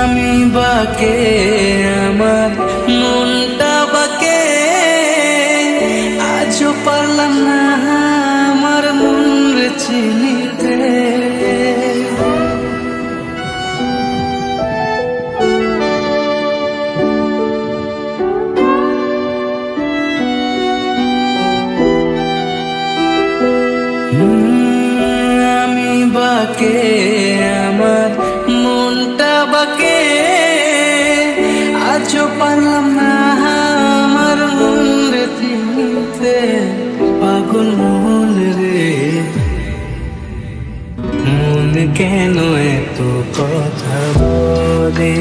আমি বাকে আমার মনটা বাকে, আজও পারলাম না আমার মন রে চিনিতে। আমি বাকে আমার মনটা বাকে, আজও পারলাম না আমার মন রে চিনতে। পাগল মন রে, মন কেন এত কথা বলে?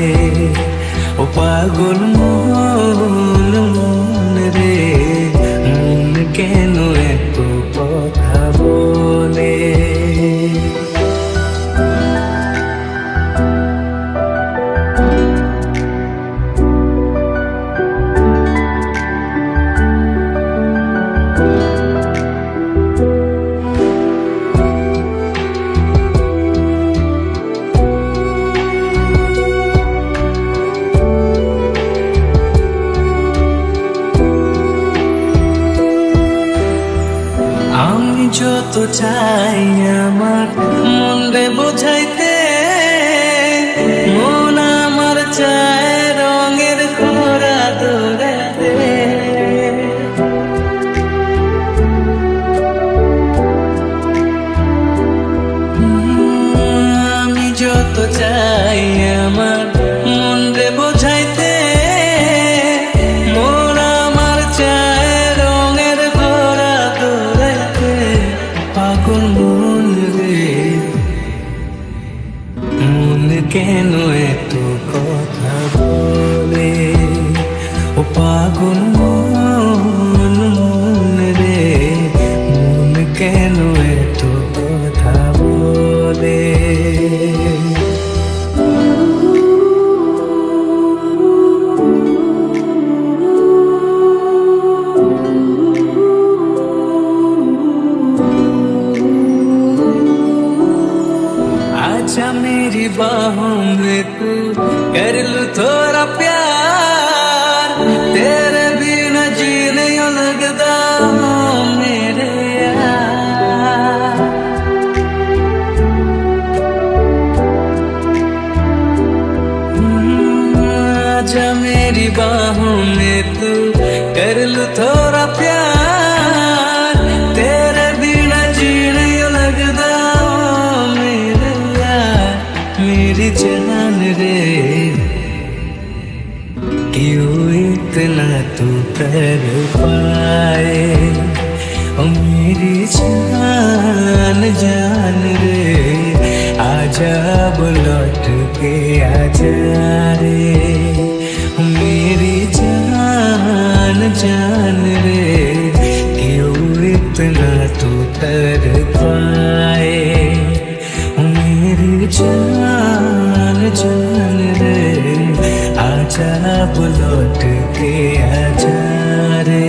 ও পাগল মন, মন রে, মন কেন এত কথা বলে? আমি যত চাই আমার মন রে বোঝাইতে, মন আমার চায় রঙের ঘোড়া দৌড়াতে। আমি যত চাই আমার মন রে বোঝাইতে, মন আমার চায় রঙের ঘোড়া দৌড়াইতে। পাগল মন রে, মন কেন এত কথা বলে? ও পাগল মন, মন রে, মন কেন এত কথা বলে? आजा मेरी बाहों में तू, कर लूं थोड़ा प्यार, तेरे बिना जी नहीं लगता मेरे यार। आजा मेरी बाहों में तू, कर लूं थोड़ा प्यार, तेरे बिना जी नहीं लगता मेरे यार। मेरी जान रे, क्यों इतना तू कर पाए? ओ मेरी जान, जान रे, आजा अब लौट के आजा रे। ओ मेरी जान, जान रे, क्यों इतना तू कर पाए? ओ मेरी जान, जान रे, आजा अब लौट के आजा रे।